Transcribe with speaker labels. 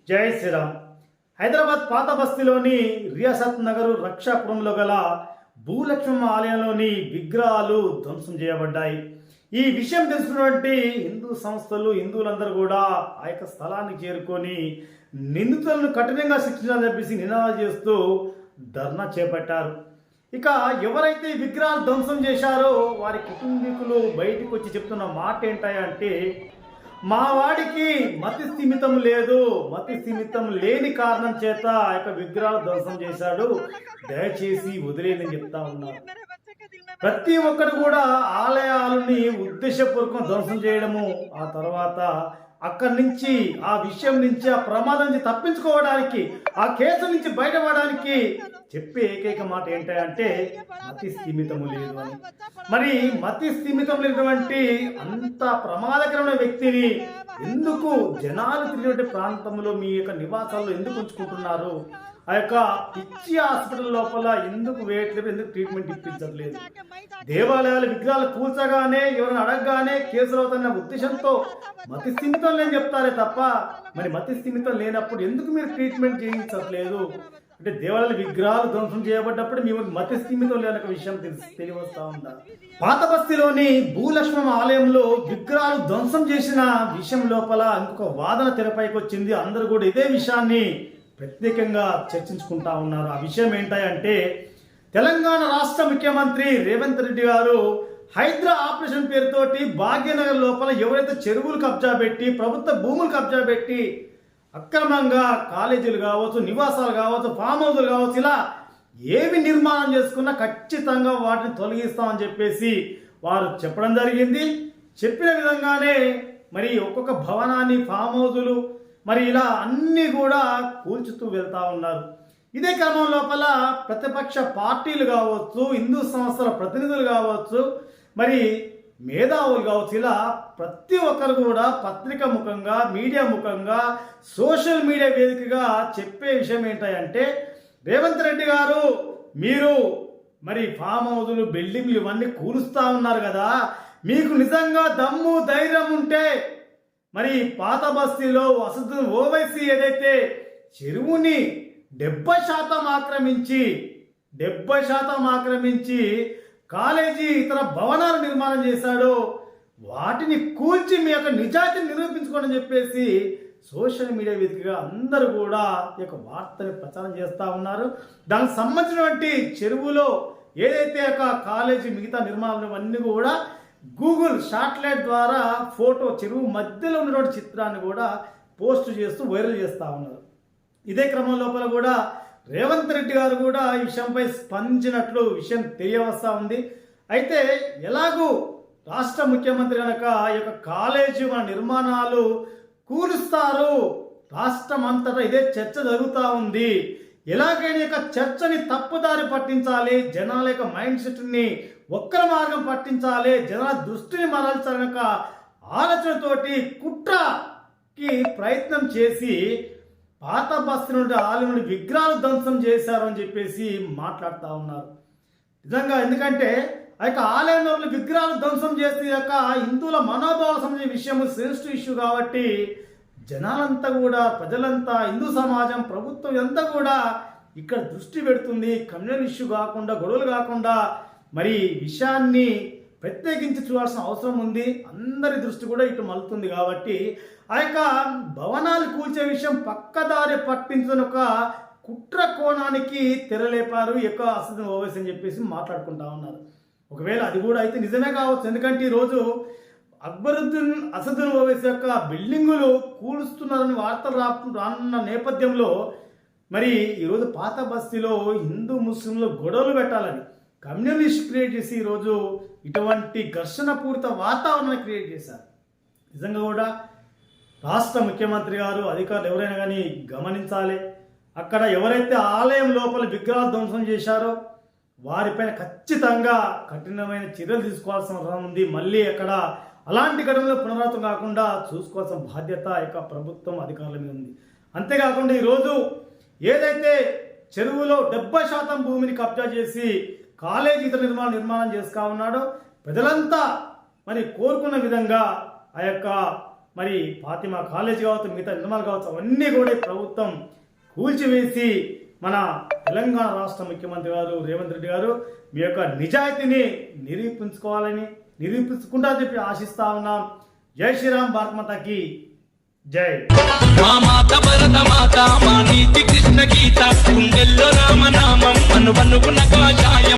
Speaker 1: జై శ్రీరామ్. హైదరాబాద్ పాత బస్తీలోని రియాసత్ నగర్ రక్షాపురంలో గల భూలక్ష్మమ్మ ఆలయంలోని విగ్రహాలు ధ్వంసం చేయబడ్డాయి. ఈ విషయం తెలుసుకున్నటువంటి హిందూ సంస్థలు, హిందువులందరూ కూడా ఆ యొక్క స్థలానికి చేరుకొని నిందితులను కఠినంగా శిక్షించాలని చెప్పేసి నినాదాలు చేస్తూ ధర్నా చేపట్టారు. ఇక ఎవరైతే విగ్రహాలు ధ్వంసం చేశారో వారి కుటుంబీకులు బయటకు వచ్చి చెప్తున్న మాట ఏంటంటే, మా వాడికి మతి స్థిమితం లేదు, మతి స్థిమితం లేని కారణం చేత ఆ యొక్క విగ్రహాలు ధ్వంసం చేశాడు, దయచేసి వదిలేదని చెప్తా ఉన్నారు. ప్రతి ఒక్కరు కూడా ఆలయాలని ఉద్దేశపూర్వకంగా ధ్వంసం చేయడము, ఆ తర్వాత అక్కడి నుంచి ఆ విషయం నుంచి ఆ ప్రమాదం నుంచి తప్పించుకోవడానికి, ఆ కేసు నుంచి బయటపడడానికి చెప్పే ఏకైక మాట ఏంటంటే మతి స్థిమితము లేదు అని. మరి మతి స్థిమితం లేనటువంటి అంత ప్రమాదకరమైన వ్యక్తిని ఎందుకు జనాలు తిరిగినటువంటి ప్రాంతంలో మీ యొక్క నివాసాల్లో ఎందుకు ఉంచుకుంటున్నారు? ఆ యొక్క పిచ్చి హాస్పిటల్ లోపల ఎందుకు వేయట్లేదు, ఎందుకు ట్రీట్మెంట్ ఇప్పించట్లేదు? దేవాలయాల విగ్రహాలు కూల్చగానే ఎవరైనా అడగగానే కేసులు అవుతున్న ఉద్దేశంతో మతి స్థిమితం లేని చెప్తారే తప్ప, మరి మతి స్థిమితం లేనప్పుడు ఎందుకు మీరు ట్రీట్మెంట్ చేయించట్లేదు? అంటే దేవాలయాల విగ్రహాలు ధ్వంసం చేయబడ్డప్పుడు మేము మతి స్థిమితం లేని విషయం తెలియవస్తా ఉందా? పాత బస్తీలోని భూలక్ష్మమ్మ ఆలయంలో విగ్రహాలు ధ్వంసం చేసిన విషయం లోపల ఇంకొక వాదన తెరపైకి వచ్చింది. అందరూ కూడా ఇదే విషయాన్ని ప్రత్యేకంగా చర్చించుకుంటా ఉన్నారు. ఆ విషయం ఏంటంటే, తెలంగాణ రాష్ట్ర ముఖ్యమంత్రి రేవంత్ రెడ్డి గారు హైడ్రా ఆపరేషన్ పేరుతోటి భాగ్యనగర్ లోపల ఎవరైతే చెరువులు కబ్జా పెట్టి, ప్రభుత్వ భూములు కబ్జా పెట్టి అక్రమంగా కాలేజీలు కావచ్చు, నివాసాలు కావచ్చు, ఫామ్ హౌస్లు కావచ్చు, ఇలా ఏవి నిర్మాణం చేసుకున్నా ఖచ్చితంగా వాటిని తొలగిస్తామని చెప్పేసి వారు చెప్పడం జరిగింది. చెప్పిన విధంగానే మరి ఒక్కొక్క భవనాన్ని, ఫామ్ హౌజులు మరి ఇలా అన్నీ కూడా కూల్చుతూ వెళ్తూ ఉన్నారు. ఇదే క్రమం లోపల ప్రతిపక్ష పార్టీలు కావచ్చు, హిందూ సంస్థల ప్రతినిధులు కావచ్చు, మరి మేధావులు కావచ్చు, ఇలా ప్రతి ఒక్కరు కూడా పత్రిక ముఖంగా, మీడియా ముఖంగా, సోషల్ మీడియా వేదికగా చెప్పే విషయం ఏంటంటే, రేవంత్ రెడ్డి గారు మీరు మరి ఫామ్ హౌజులు, బిల్డింగ్లు ఇవన్నీ కూలుస్తూ ఉన్నారు కదా, మీకు నిజంగా దమ్ము ధైర్యం ఉంటే మరి పాత బస్తీలో అసదుద్దీన్ ఓవైసీ ఏదైతే చెరువుని 70% ఆక్రమించి కాలేజీ ఇతర భవనాలు నిర్మాణం చేశాడో వాటిని కూల్చి మీ యొక్క నిజాయితీని నిరూపించుకోండి అని చెప్పేసి సోషల్ మీడియా వేదికగా అందరూ కూడా ఈ యొక్క వార్తని ప్రచారం చేస్తూ ఉన్నారు. దానికి సంబంధించినటువంటి చెరువులో ఏదైతే ఒక కాలేజీ మిగతా నిర్మాణం అన్నీ కూడా గూగుల్ శాటిలైట్ ద్వారా ఫోటో, చెరువు మధ్యలో ఉన్నటువంటి చిత్రాన్ని కూడా పోస్ట్ చేస్తూ వైరల్ చేస్తూ ఉన్నారు. ఇదే క్రమం లోపల కూడా రేవంత్ రెడ్డి గారు కూడా ఈ విషయంపై స్పందించినట్లు విషయం తెలియవస్తా ఉంది. అయితే ఎలాగూ రాష్ట్ర ముఖ్యమంత్రి కనుక ఈ యొక్క కాలేజీ నిర్మాణాలు కూలుస్తారు, రాష్ట్రం అంతటా ఇదే చర్చ జరుగుతూ ఉంది. ఎలాగైనా యొక్క చర్చని తప్పుదారి పట్టించాలి, జనాల యొక్క మైండ్ సెట్ని ఒక్కర మార్గం పట్టించాలి, జనాల దృష్టిని మరల్చాలక ఆలోచనతోటి కుట్రకి ప్రయత్నం చేసి పాత బస్తీ నుండి ఆలయం నుండి విగ్రహాలు ధ్వంసం చేశారు అని చెప్పేసి మాట్లాడుతూ ఉన్నారు. నిజంగా ఎందుకంటే ఆ యొక్క ఆలయంలో విగ్రహాలు ధ్వంసం చేస్తే యొక్క హిందువుల మనోభావాల సంబంధించిన విషయం సెన్సిటివ్ ఇష్యూ కాబట్టి జనాలంతా కూడా, ప్రజలంతా, హిందూ సమాజం, ప్రభుత్వం అంతా కూడా ఇక్కడ దృష్టి పెడుతుంది. కమ్యూనల్ ఇష్యూ కాకుండా, గొడవలు కాకుండా మరి విషయాన్ని ప్రత్యేకించి చూడాల్సిన అవసరం ఉంది. అందరి దృష్టి కూడా ఇటు మలుతుంది కాబట్టి ఆ యొక్క భవనాలు కూల్చే విషయం పక్కదారి పట్టించిన ఒక కుట్ర కోణానికి తెరలేపారు ఈ యొక్క అసదుద్దీన్ ఓవైసీ అని చెప్పేసి మాట్లాడుకుంటా ఉన్నారు. ఒకవేళ అది కూడా అయితే నిజమే కావచ్చు. ఎందుకంటే ఈరోజు అసదుద్దీన్ ఓవైసీ యొక్క బిల్డింగులు కూలుస్తున్నారని వార్తలు రానున్న నేపథ్యంలో మరి ఈరోజు పాత బస్తీలో హిందూ ముస్లింలు గొడవలు పెట్టాలని కమ్యూనిస్ట్ క్రియేట్ చేసి ఈరోజు ఇటువంటి ఘర్షణపూరిత వాతావరణాన్ని క్రియేట్ చేశారు. నిజంగా కూడా రాష్ట్ర ముఖ్యమంత్రి గారు, అధికారులు ఎవరైనా కానీ గమనించాలి. అక్కడ ఎవరైతే ఆలయం లోపల విగ్రహాలు ధ్వంసం చేశారో వారిపైన ఖచ్చితంగా కఠినమైన చర్యలు తీసుకోవాల్సిన అవసరం ఉంది. మళ్ళీ అక్కడ అలాంటి ఘటనలు పునరావృతం కాకుండా చూసుకోవాల్సిన బాధ్యత యొక్క ప్రభుత్వం, అధికారుల మీద ఉంది. అంతేకాకుండా ఈరోజు ఏదైతే చెరువులో 70% భూమిని కబ్జా చేసి కాలేజీ ఇతర నిర్మాణం చేసుకా ఉన్నాడు. ప్రజలంతా మరి కోరుకున్న విధంగా ఆ యొక్క మరి ఫాతిమా కాలేజ్ కావచ్చు, మిగతా నిర్మాణాలు కావచ్చు, అవన్నీ కూడా ప్రభుత్వం కూల్చివేసి మన తెలంగాణ రాష్ట్ర ముఖ్యమంత్రి గారు రేవంత్ రెడ్డి గారు మీ యొక్క నిజాయితీని నిరూపించుకుంటారని చెప్పి ఆశిస్తా ఉన్నాం. జై శ్రీరామ్, భారత్ మాతాకి జై.
Speaker 2: మా మాత భరత మాత, మా నీతి కృష్ణ గీత, గుండెల్లో రామనామం, అనువనుగుణ కాషాయం.